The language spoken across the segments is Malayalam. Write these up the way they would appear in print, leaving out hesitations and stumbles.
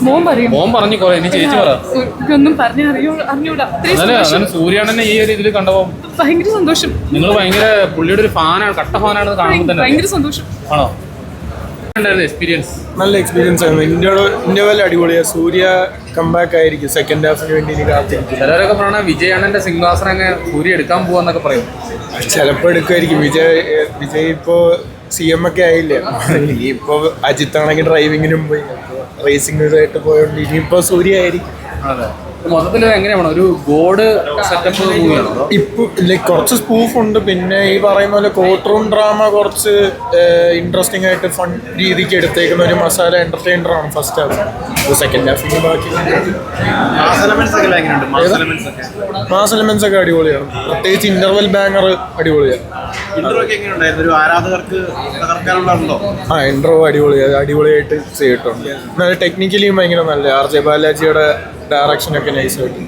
മോൻ പറഞ്ഞു ഇനി ചേച്ചി പറ. സൂര്യാണനെ ഈ ഒരു ഇതിൽ കണ്ടപ്പോ ഭയങ്കര സന്തോഷം. നിങ്ങൾ ഭയങ്കര പുള്ളിയുടെ ഒരു ഫാനാണ്, കട്ട ഫാനാണ് കാണുമ്പോൾ തന്നെ. ഭയങ്കര സന്തോഷം. ആണോ? എക്സ്പീരിയൻസ് നല്ല എക്സ്പീരിയൻസ് ആണ്. ഇന്ത്യ വല്ല അടിപൊളിയാണ്. സൂര്യ കംബാക്ക് ആയിരിക്കും. സെക്കൻഡ് ഹാഫിന് വേണ്ടി ഇനി കാത്തിരിക്കും. ചിലരൊക്കെ പറഞ്ഞാൽ വിജയണ്ണന്റെ സിംഹാസനം അങ്ങ് സൂര്യ എടുക്കാൻ പോവാന്നൊക്കെ പറയും. ചിലപ്പോൾ എടുക്കുമായിരിക്കും. വിജയ് ഇപ്പോ CM ഒക്കെ ആയില്ലേ. ഇനിയിപ്പോ അജിത്ത് ആണെങ്കിൽ ഡ്രൈവിങ്ങിനും പോയി, റേസിംഗായിട്ട് പോയോണ്ട് ഇനിയിപ്പോ സൂര്യ ആയിരിക്കും. അതെ. മൊത്തത്തിൽ എങ്ങനെയാണ് ഒരു ഗോഡ് സെറ്റപ്പ് മൂവിയാണോ? ഇപ്പൊ കുറച്ച് സ്പൂഫ് ഉണ്ട്. പിന്നെ ഈ പറയുന്ന പോലെ കോർട്ട് റൂം ഡ്രാമ കുറച്ച് ഇൻട്രസ്റ്റിംഗ് ആയിട്ട് ഫൺ രീതിക്ക് എടുത്തേക്കുന്ന ഒരു മസാല എന്റർടൈനർ ആണ് ഫസ്റ്റ് ഹാഫ്. സെക്കൻഡ് ഹാഫിന് ബാക്കി മാസ് എലമെന്റ്സ് ഒക്കെ അടിപൊളിയാണ്. പ്രത്യേകിച്ച് ഇന്റർവെൽ ബാങ്ങർ അടിപൊളിയാണ്. ഇൻട്രോ അടിപൊളിയായിട്ട് ചെയ്തിട്ടുണ്ട്. നല്ല ടെക്നിക്കലിയും ഭയങ്കര നല്ല. RJ ബാലാജിയുടെ ഡയറക്ഷൻ ഒക്കെ നൈസ് ആയിട്ട്.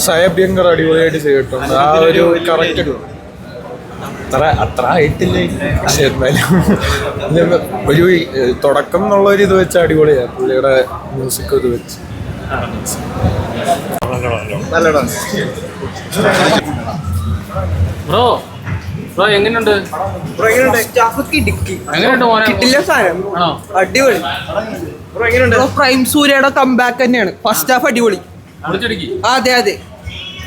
സയഭ്യങ്കർ അടിപൊളിയായിട്ട് ചെയ്തിട്ടുണ്ട്. ആ ഒരു കറക്റ്റ് അത്ര ആയിട്ടില്ല. പക്ഷെ എന്നാലും ഒരു തുടക്കം എന്നുള്ളൊരു ഇത് വെച്ച് അടിപൊളിയാണ്. പുള്ളിയുടെ മ്യൂസിക് ഇത് വെച്ച് ബ്രോ എങ്ങനെയുണ്ട്? അടിപൊളി. പ്രൈം സൂര്യയുടെ കംബാക്ക് തന്നെയാണ്. ഫസ്റ്റ് ഹാഫ് അടിപൊളി. അതെ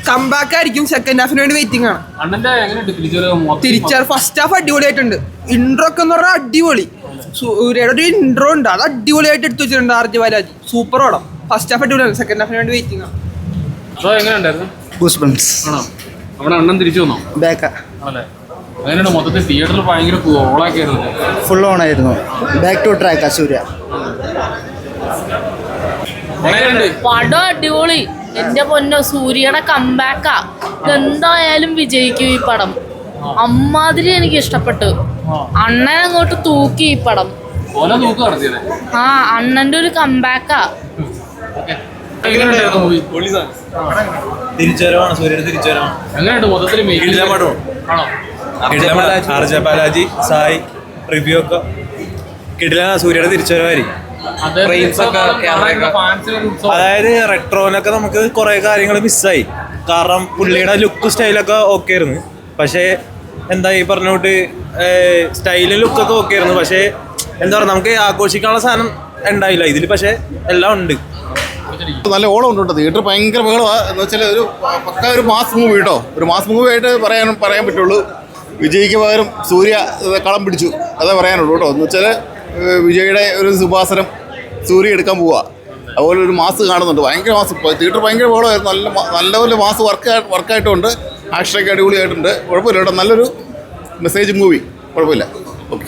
കംബാക്ക് ആയിരിക്കും. സെക്കൻഡ് ഹാഫിന് വേണ്ടി വെയിറ്റിംഗ് ആണ്. തിരിച്ചാൽ ഫസ്റ്റ് ഹാഫ് അടിപൊളിയായിട്ടുണ്ട്. ഇൻട്രോ ഒക്കെ എന്ന് പറഞ്ഞാൽ അടിപൊളി. സൂര്യയുടെ ഒരു ഇൻട്രോ ഉണ്ട്, അത് അടിപൊളിയായിട്ട് എടുത്തു വെച്ചിട്ടുണ്ട് RJ ബാലാജി. സൂപ്പർ പടം. ഫസ്റ്റ് ഹാഫ് അടിപൊളിയാണ്. സെക്കൻഡ് ഹാഫിന് വേണ്ടി വെയിറ്റിംഗ് ആണ്. അണ്ണൻ തിരിച്ചു വന്നോ? അങ്ങനെയാണ്. മൊത്തത്തിൽ തിയേറ്ററിൽ ഭയങ്കര ഓളാക്കിയായിരുന്നു. ഫുൾ ഓൺ ആയിരുന്നു. ബാക്ക് ടു ട്രാക്ക് സൂര്യ. പടം അടിപൊളി. എന്റെ പൊന്നോ, സൂര്യയുടെ കംബാക്കാ. എന്തായാലും വിജയിക്കും ഈ പടം. അമ്മാതിരി എനിക്ക് ഇഷ്ടപ്പെട്ടു. അണ്ണൻ അങ്ങോട്ട് തൂക്കി ഈ പടം. അണ്ണന്റെ ഒരു കംബാക്കാ. RJ ബാലാജി, സായി, റിവ്യൂ ഒക്കെ കിടിലാണ്. സൂര്യയുടെ തിരിച്ചുവരവായിരിക്കും. അതായത് റെട്രോനൊക്കെ നമുക്ക് കുറെ കാര്യങ്ങൾ മിസ്സായി. കാരണം പുള്ളിയുടെ ലുക്ക് സ്റ്റൈലൊക്കെ ഓക്കെ ആയിരുന്നു. പക്ഷേ എന്താ ഈ പറഞ്ഞോട്ട് സ്റ്റൈലും ലുക്കൊക്കെ ഓക്കെ ആയിരുന്നു. പക്ഷേ എന്താ പറയുക, നമുക്ക് ആഘോഷിക്കാനുള്ള സാധനം ഉണ്ടായില്ല ഇതിൽ. പക്ഷേ എല്ലാം ഉണ്ട്. നല്ല ഓളം ഉണ്ട്. തിയേറ്റർ ഭയങ്കര ബഹളമാണ്. എന്ന് വെച്ചാൽ ഒരു പക്ക ഒരു മാസ് മൂവി കേട്ടോ. ഒരു മാസ് മൂവി ആയിട്ട് പറയാൻ പറ്റുള്ളൂ. വിജയ്ക്ക് പകരം സൂര്യ കളം പിടിച്ചു, അതേ പറയാനുള്ളൂ കേട്ടോ. എന്ന് വെച്ചാൽ വിജയുടെ ഒരു സുഭാസനം സൂര്യ എടുക്കാൻ പോവുക. അതുപോലെ ഒരു മാസ് കാണുന്നുണ്ട്. ഭയങ്കര മാസ്. തിയേറ്റർ ഭയങ്കര ബഹളമായിരുന്നു. നല്ലപോലെ മാസ് വർക്കായിട്ടുണ്ട്. ആക്ഷനൊക്കെ അടിപൊളിയായിട്ടുണ്ട്. കുഴപ്പമില്ല കേട്ടോ. നല്ലൊരു മെസ്സേജ് മൂവി. കുഴപ്പമില്ല. ഓക്കെ.